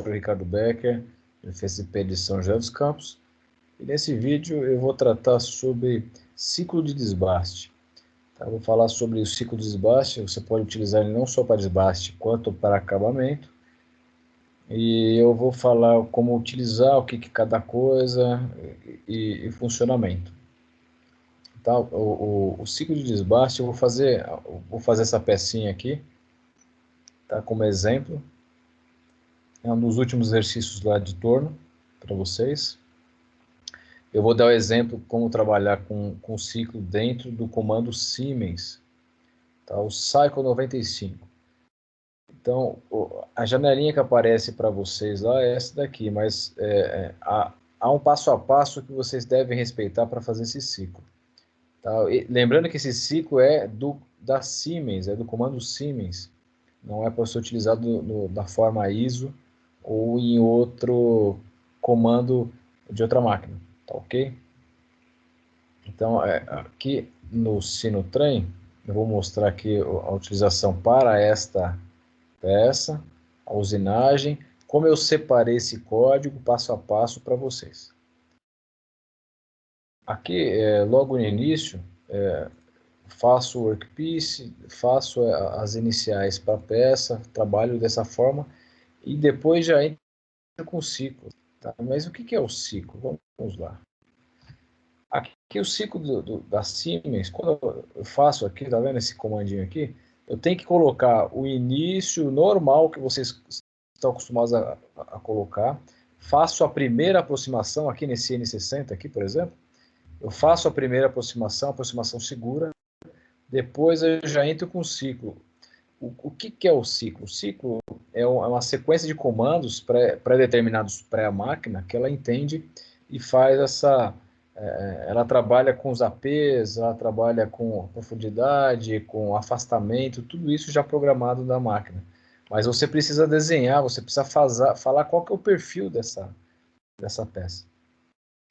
professor Ricardo Becker, FSP de São José dos Campos, e nesse vídeo eu vou tratar sobre ciclo de desbaste. Tá? Eu vou falar sobre o ciclo de desbaste, você pode utilizar ele não só para desbaste, quanto para acabamento, e eu vou falar como utilizar, o que cada coisa e funcionamento. Tá? O ciclo de desbaste, eu vou fazer essa pecinha aqui, tá? Como exemplo. É um dos últimos exercícios lá de torno para vocês. Eu vou dar o exemplo como trabalhar com o ciclo dentro do comando Siemens, tá? O Cycle 95. Então, a janelinha que aparece para vocês lá é essa daqui, mas há um passo a passo que vocês devem respeitar para fazer esse ciclo. Tá? E, lembrando que esse ciclo é da Siemens, é do comando Siemens, não é para ser utilizado da forma ISO ou em outro comando de outra máquina, tá ok? Então, aqui no Sinotrem, eu vou mostrar aqui a utilização para esta peça, a usinagem, como eu separei esse código passo a passo para vocês. Aqui, logo no início, faço o workpiece, faço as iniciais para a peça, trabalho dessa forma, e depois já entro com o ciclo. Tá? Mas o que é o ciclo? Vamos lá. Aqui o ciclo da Siemens, quando eu faço aqui, tá vendo esse comandinho aqui? Eu tenho que colocar o início normal que vocês estão acostumados a colocar. Faço a primeira aproximação aqui nesse N60 aqui, por exemplo. Eu faço a primeira aproximação segura. Depois eu já entro com o ciclo. O que é o ciclo? O ciclo é uma sequência de comandos pré-determinados para a máquina que ela entende e faz essa... ela trabalha com os APs, ela trabalha com profundidade, com afastamento, tudo isso já programado da máquina. Mas você precisa desenhar, você precisa falar qual que é o perfil dessa peça.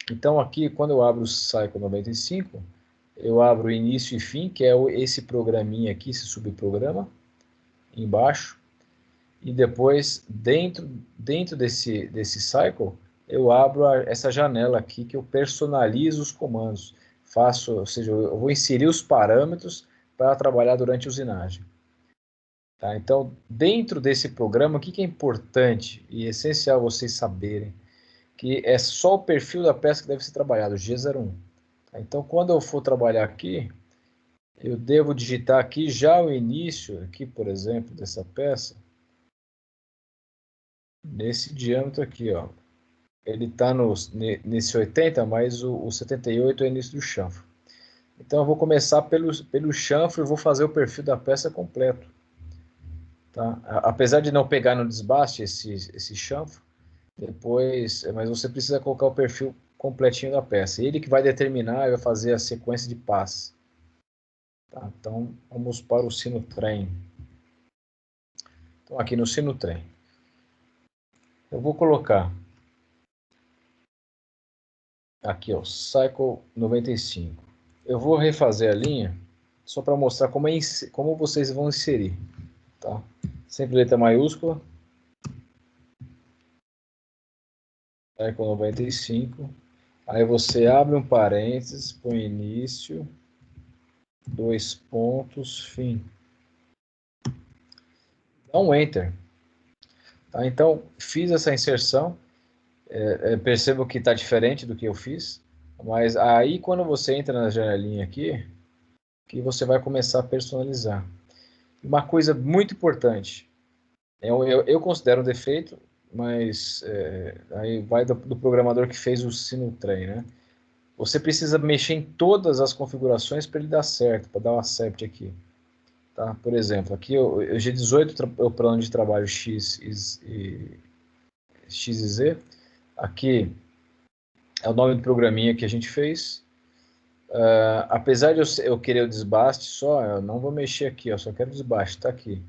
Então aqui, quando eu abro o Cycle 95, eu abro início e fim, que é esse programinha aqui, esse subprograma, embaixo, e depois dentro desse cycle eu abro essa janela aqui que eu personalizo os comandos, ou seja, eu vou inserir os parâmetros para trabalhar durante a usinagem. Tá? Então, dentro desse programa, o que é importante e essencial vocês saberem? Que é só o perfil da peça que deve ser trabalhado, G01. Tá? Então, quando eu for trabalhar aqui, eu devo digitar aqui já o início, aqui, por exemplo, dessa peça, nesse diâmetro aqui, ó. Ele está nesse 80, mas o 78 é o início do chanfro. Então eu vou começar pelo chanfro e vou fazer o perfil da peça completo. Tá? Apesar de não pegar no desbaste esse chanfro, depois, mas você precisa colocar o perfil completinho da peça. Ele que vai determinar e vai fazer a sequência de passes. Tá? Então vamos para o Sinotrem. Então aqui no Sinotrem, eu vou colocar aqui, ó, Cycle 95. Eu vou refazer a linha só para mostrar como vocês vão inserir. Tá? Sempre letra maiúscula. Cycle 95. Aí você abre um parênteses, põe início, 2 pontos, fim. Dá um Enter. Tá? Então, fiz essa inserção. Percebo que está diferente do que eu fiz. Mas aí, quando você entra na janelinha aqui, que você vai começar a personalizar. Uma coisa muito importante. Eu considero um defeito, mas aí vai do programador que fez o Sinotrem, né? Você precisa mexer em todas as configurações para ele dar certo, para dar um accept aqui. Tá? Por exemplo, aqui o G18 é o plano de trabalho X e Z. Aqui é o nome do programinha que a gente fez. Apesar de eu querer o desbaste só, eu não vou mexer aqui, eu só quero desbaste, tá aqui.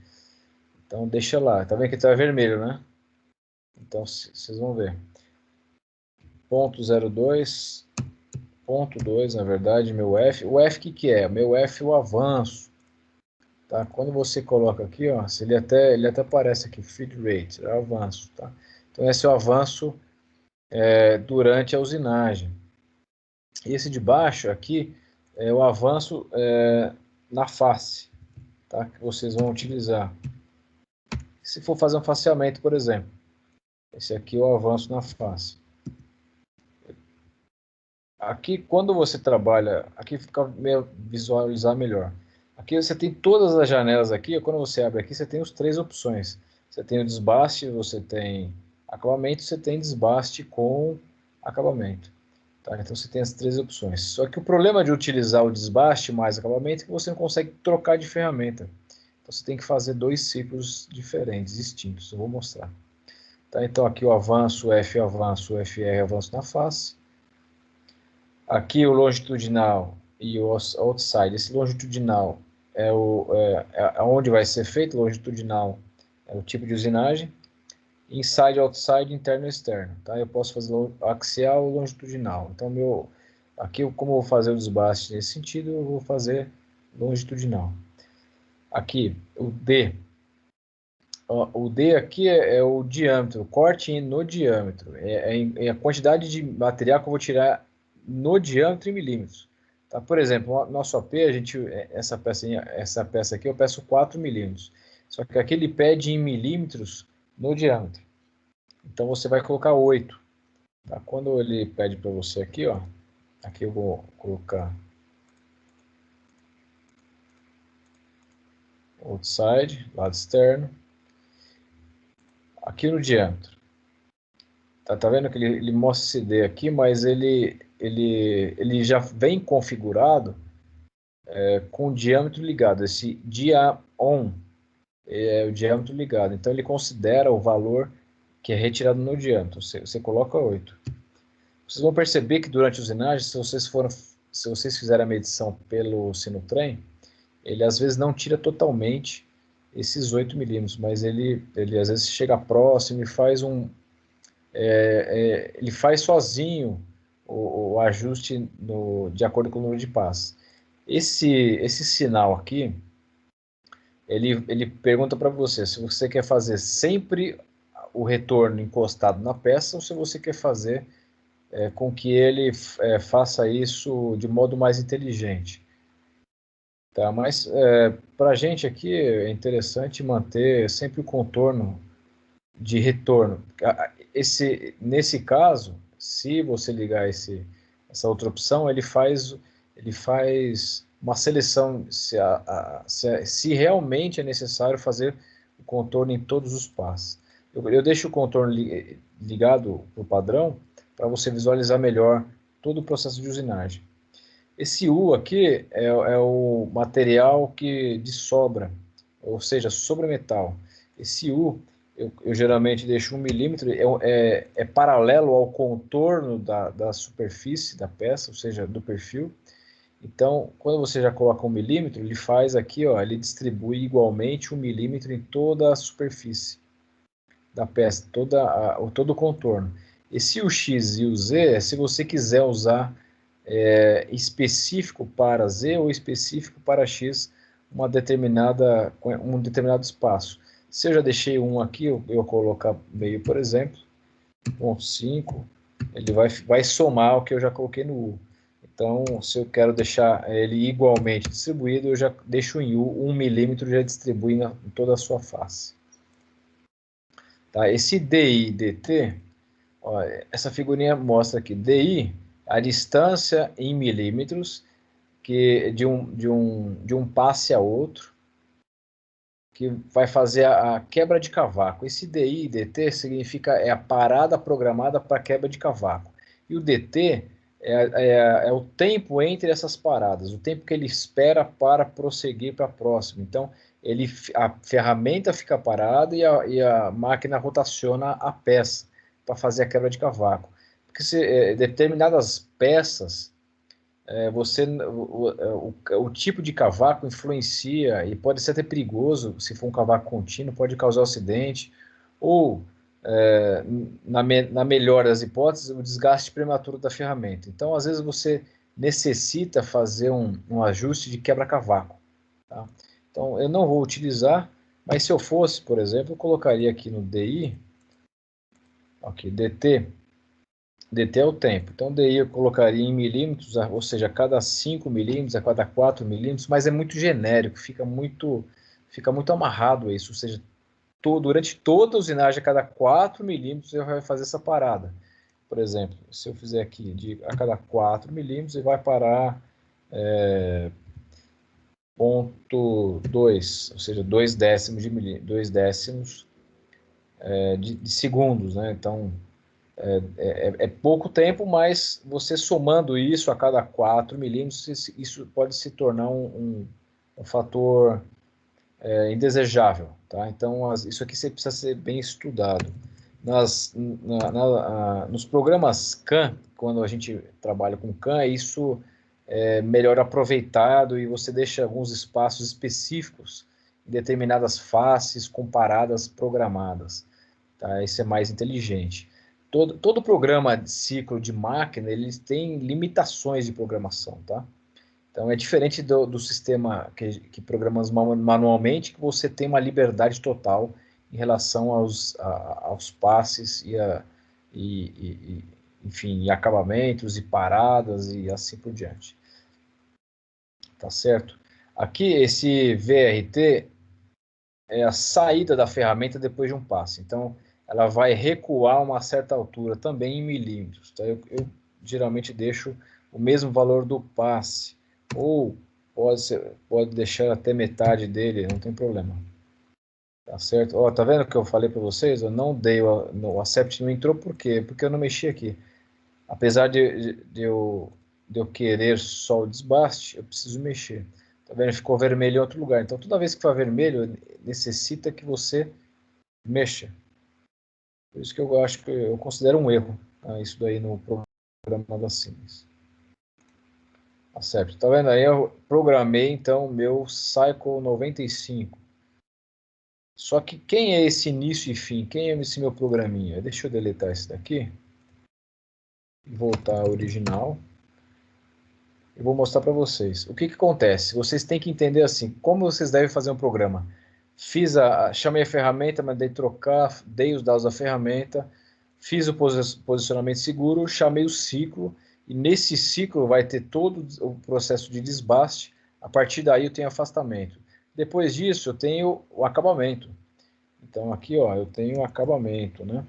Então deixa lá, tá vendo que tá vermelho, né? Então vocês vão ver. Ponto 02, ponto 2, na verdade, meu F. O F que é? Meu F é o avanço. Tá? Quando você coloca aqui, ó, ele até aparece aqui, feed rate, é o avanço. Tá? Então, esse é o avanço durante a usinagem. E esse de baixo aqui é o avanço na face, tá? Que vocês vão utilizar. Se for fazer um faceamento, por exemplo, esse aqui é o avanço na face. Aqui, quando você trabalha, aqui fica visualizar melhor. Aqui você tem todas as janelas aqui, quando você abre aqui, você tem as 3 opções. Você tem o desbaste, você tem acabamento, você tem desbaste com acabamento. Tá? Então você tem as 3 opções. Só que o problema de utilizar o desbaste mais acabamento é que você não consegue trocar de ferramenta. Então você tem que fazer 2 ciclos diferentes, distintos. Eu vou mostrar. Tá? Então aqui o avanço, avanço, FR, avanço na face. Aqui o longitudinal e o outside. Esse longitudinal é onde vai ser feito. Longitudinal é o tipo de usinagem. Inside, outside, interno e externo. Tá? Eu posso fazer axial ou longitudinal. Então, aqui, como eu vou fazer o desbaste nesse sentido, eu vou fazer longitudinal. Aqui, o D. O D aqui é o diâmetro, o corte no diâmetro. É a quantidade de material que eu vou tirar no diâmetro em milímetros. Tá? Por exemplo, nosso AP, essa peça aqui eu peço 4 milímetros. Só que aqui ele pede em milímetros no diâmetro. Então você vai colocar 8. Tá? Quando ele pede para você aqui, ó, aqui eu vou colocar outside, lado externo, aqui no diâmetro. Tá vendo que ele mostra esse D aqui, mas ele já vem configurado com o diâmetro ligado. Esse dia on é o diâmetro ligado. Então ele considera o valor que é retirado no diâmetro. Você coloca 8. Vocês vão perceber que durante a usinagem, se vocês fizerem a medição pelo Sinotrem, ele às vezes não tira totalmente esses 8 milímetros, mas ele às vezes chega próximo e faz ele faz sozinho o ajuste de acordo com o número de passos. Esse sinal aqui, ele pergunta para você se você quer fazer sempre o retorno encostado na peça ou se você quer fazer com que ele faça isso de modo mais inteligente. Tá? Mas para a gente aqui é interessante manter sempre o contorno de retorno. Nesse caso, se você ligar essa outra opção, ele faz uma seleção se realmente é necessário fazer o contorno em todos os passos. Eu deixo o contorno ligado para o padrão para você visualizar melhor todo o processo de usinagem. Esse U aqui é o material de sobra, ou seja, sobremetal. Esse U eu geralmente deixo 1 milímetro, é paralelo ao contorno da superfície da peça, ou seja, do perfil. Então, quando você já coloca 1 milímetro, ele faz aqui, ó, ele distribui igualmente 1 milímetro em toda a superfície da peça, todo o contorno. Esse o X e o Z é se você quiser usar específico para Z ou específico para X um determinado espaço. Se eu já deixei um aqui, eu colocar meio, por exemplo, 1.5, ele vai somar o que eu já coloquei no U. Então, se eu quero deixar ele igualmente distribuído, eu já deixo em U, 1 milímetro já distribui em toda a sua face. Tá? Esse DI e DT, ó, essa figurinha mostra aqui, DI, a distância em milímetros de um passe a outro, que vai fazer a quebra de cavaco. Esse DI e DT significa a parada programada para quebra de cavaco. E o DT é o tempo entre essas paradas, o tempo que ele espera para prosseguir para a próxima. Então, a ferramenta fica parada e a máquina rotaciona a peça para fazer a quebra de cavaco. Porque determinadas peças o tipo de cavaco influencia e pode ser até perigoso se for um cavaco contínuo, pode causar acidente ou, na melhor das hipóteses, o desgaste prematuro da ferramenta. Então, às vezes, você necessita fazer um ajuste de quebra-cavaco. Tá? Então, eu não vou utilizar, mas se eu fosse, por exemplo, eu colocaria aqui no DI Aqui, dt é o tempo. Então, DI eu colocaria em milímetros, ou seja, a cada 5 milímetros, a cada 4 milímetros, mas é muito genérico, fica muito amarrado a isso. Ou seja, durante toda a usinagem, a cada 4 milímetros, ele vai fazer essa parada. Por exemplo, se eu fizer aqui a cada 4 milímetros, ele vai parar ponto 2, ou seja, 2 décimos de milímetro, 2 décimos de segundos, né? Então, é pouco tempo, mas você somando isso a cada 4 milímetros, isso pode se tornar um fator indesejável, tá? Então, isso aqui você precisa ser bem estudado. Nos programas CAN, quando a gente trabalha com CAN, isso é melhor aproveitado e você deixa alguns espaços específicos em determinadas faces comparadas programadas, tá? Isso é mais inteligente. Todo programa de ciclo de máquina, eles têm limitações de programação, tá? Então, é diferente do sistema que programamos manualmente, que você tem uma liberdade total em relação aos passes enfim, e acabamentos e paradas e assim por diante. Tá certo? Aqui, esse VRT é a saída da ferramenta depois de um passe. Então, ela vai recuar uma certa altura, também em milímetros. Tá? Eu geralmente deixo o mesmo valor do passe, ou pode deixar até metade dele, não tem problema. Tá certo? Ó, tá vendo o que eu falei para vocês? Eu não dei o accept não entrou, por quê? Porque eu não mexi aqui. Apesar de eu querer só o desbaste, eu preciso mexer. Tá vendo? Ficou vermelho em outro lugar. Então, toda vez que for vermelho, necessita que você mexa. Por isso que eu acho que eu considero um erro, tá? Isso daí no programa da Siemens. Tá certo. Tá vendo aí? Eu programei, então, o meu Cycle 95. Só que quem é esse início e fim? Quem é esse meu programinha? Deixa eu deletar esse daqui. E voltar ao original. Eu vou mostrar para vocês. O que acontece? Vocês têm que entender assim, como vocês devem fazer um programa. Chamei a ferramenta, mandei trocar, dei os dados da ferramenta, fiz o posicionamento seguro, chamei o ciclo, e nesse ciclo vai ter todo o processo de desbaste. A partir daí eu tenho afastamento. Depois disso eu tenho o acabamento. Então aqui, ó, eu tenho o acabamento, né?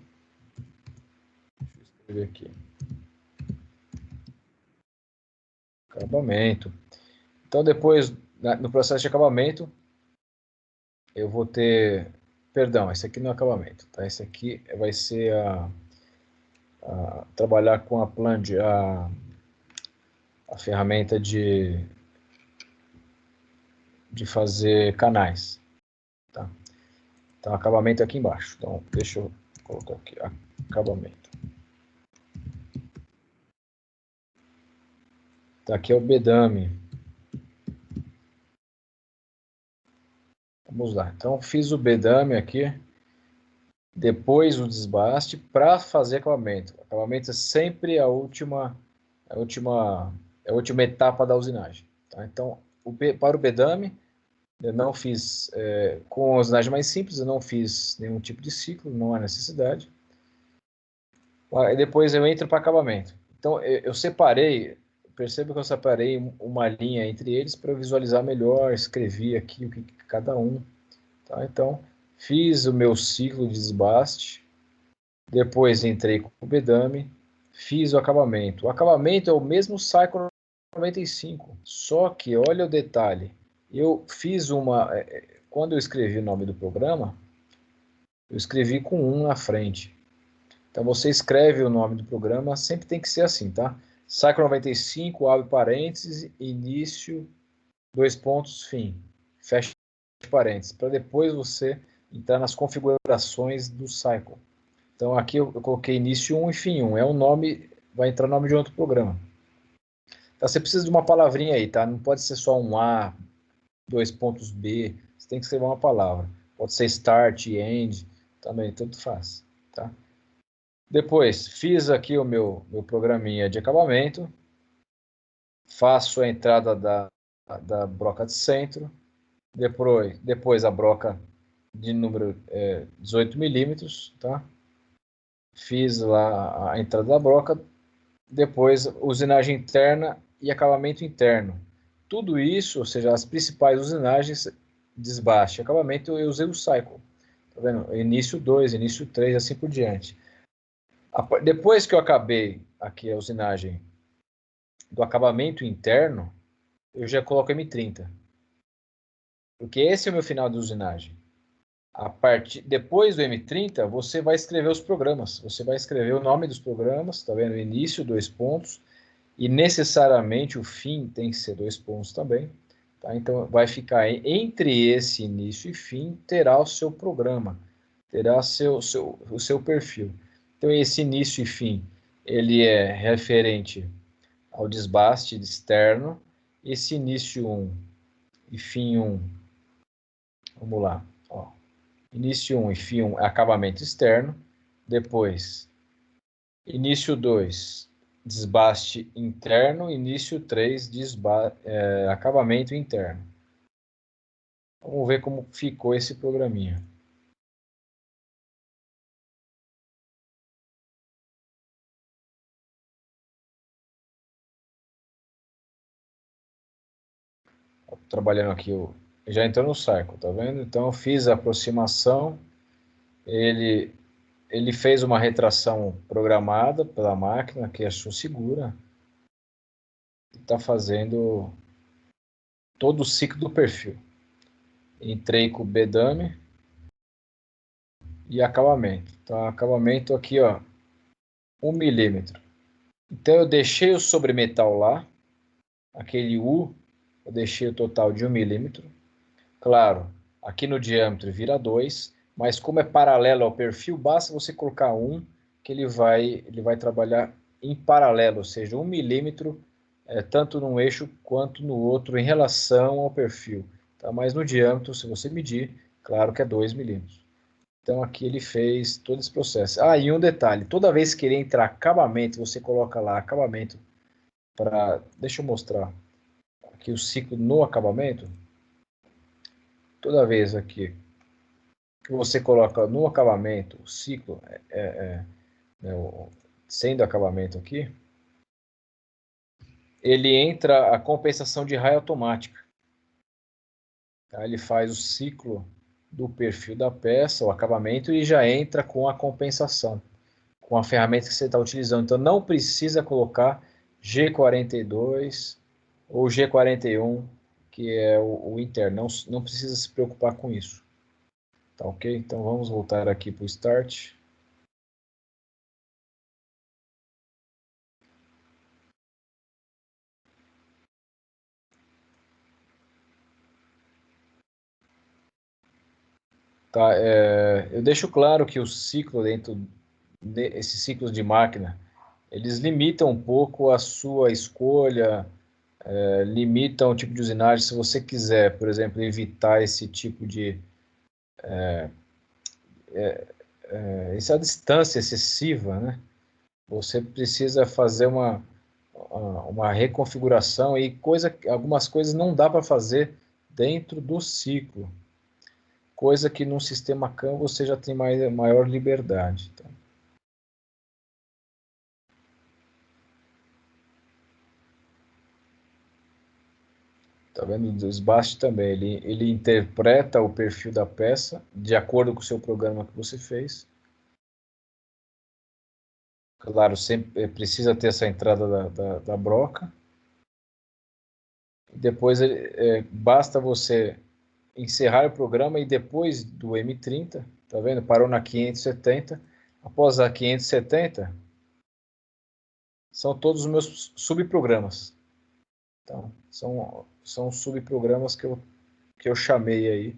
Deixa eu escrever aqui. Acabamento. Então depois, no processo de acabamento, eu vou ter... Perdão, esse aqui não é acabamento, tá? Esse aqui vai ser trabalhar com a ferramenta de fazer canais, tá? Então, acabamento é aqui embaixo. Então, deixa eu colocar aqui, acabamento. Tá, aqui é o bedame. Vamos lá. Então, fiz o bedame aqui, depois o desbaste para fazer acabamento. Acabamento é sempre a última etapa da usinagem, tá? Então, para o bedame, eu não fiz, com a usinagem mais simples, eu não fiz nenhum tipo de ciclo, não há necessidade. Aí depois eu entro para acabamento. Então, eu separei, perceba que eu separei uma linha entre eles para visualizar melhor, escrevi aqui o que cada um. Tá? Então, fiz o meu ciclo de desbaste, depois entrei com o bedame, fiz o acabamento. O acabamento é o mesmo Cycle 95, só que olha o detalhe, eu fiz quando eu escrevi o nome do programa, eu escrevi com 1 na frente. Então você escreve o nome do programa, sempre tem que ser assim, tá? Cycle 95, abre parênteses, início, 2 pontos, fim. Fecha parênteses, para depois você entrar nas configurações do cycle. Então aqui eu coloquei início 1 e fim 1. É um nome, vai entrar nome de outro programa. Então você precisa de uma palavrinha aí, tá? Não pode ser só um A, 2 pontos B. Você tem que escrever uma palavra. Pode ser start, end, também, tanto faz, tá? Depois, fiz aqui o meu programinha de acabamento, faço a entrada da broca de centro, depois a broca de número 18 milímetros, tá? fiz lá a entrada da broca, depois usinagem interna e acabamento interno. Tudo isso, ou seja, as principais usinagens, desbaste, acabamento, eu usei o cycle. Tá vendo? Início 2, início 3, assim por diante. Depois que eu acabei aqui a usinagem do acabamento interno, eu já coloco M30. Porque esse é o meu final de usinagem. Depois do M30, você vai escrever os programas. Você vai escrever o nome dos programas, tá vendo? Início, 2 pontos. E necessariamente o fim tem que ser 2 pontos também. Tá? Então vai ficar entre esse início e fim, terá o seu programa, terá o seu perfil. Então esse início e fim, ele é referente ao desbaste externo. Esse início 1 e fim 1, vamos lá, ó. Início 1 e fim 1 é acabamento externo. Depois, início 2, desbaste interno. Início 3, acabamento interno. Vamos ver como ficou esse programinha. Trabalhando aqui, já entrou no Cycle, tá vendo? Então eu fiz a aproximação, ele, ele fez uma retração programada pela máquina, que achou segura, e está fazendo todo o ciclo do perfil. Entrei com o bedame e acabamento. Então, acabamento aqui, ó, 1 milímetro. Então, eu deixei o sobremetal lá, aquele U, eu deixei o total de 1 milímetro. Claro, aqui no diâmetro vira 2, mas como é paralelo ao perfil, basta você colocar 1, que ele vai trabalhar em paralelo, ou seja, 1 milímetro, tanto num eixo quanto no outro em relação ao perfil. Tá? Mas no diâmetro, se você medir, claro que é 2 milímetros. Então aqui ele fez todo esse processo. Ah, e um detalhe, toda vez que ele entrar acabamento, você coloca lá acabamento para... Deixa eu mostrar aqui o ciclo no acabamento. Toda vez aqui que você coloca no acabamento o ciclo, sendo acabamento aqui, ele entra a compensação de raio automática. Tá? Ele faz o ciclo do perfil da peça, o acabamento, e já entra com a compensação, com a ferramenta que você está utilizando. Então não precisa colocar G42 ou G41, que é o interno. Não precisa se preocupar com isso. Tá ok? Então vamos voltar aqui para o Start. Tá, eu deixo claro que o ciclo esses ciclos de máquina, eles limitam um pouco a sua escolha, limitam o tipo de usinagem. Se você quiser, por exemplo, evitar esse tipo de essa distância excessiva, né? Você precisa fazer uma reconfiguração e algumas coisas não dá para fazer dentro do ciclo, coisa que num sistema CAN você já tem maior liberdade. Tá? Tá vendo? O desbaste também, ele interpreta o perfil da peça de acordo com o seu programa que você fez. Claro, sempre precisa ter essa entrada da broca. Depois basta você encerrar o programa e depois do M30, tá vendo? Parou na 570. Após a 570, são todos os meus subprogramas. Então, são subprogramas que eu chamei aí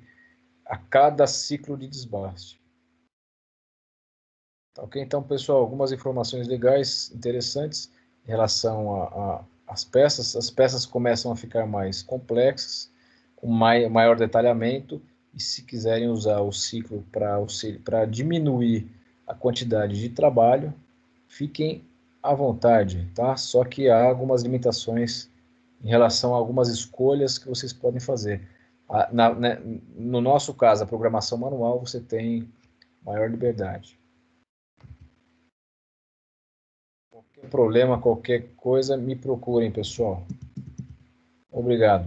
a cada ciclo de desbaste. Tá ok? Então, pessoal, algumas informações legais, interessantes em relação às peças. As peças começam a ficar mais complexas, com maior detalhamento, e se quiserem usar o ciclo para diminuir a quantidade de trabalho, fiquem à vontade, tá? Só que há algumas limitações em relação a algumas escolhas que vocês podem fazer. No nosso caso, a programação manual, você tem maior liberdade. Qualquer problema, qualquer coisa, me procurem, pessoal. Obrigado.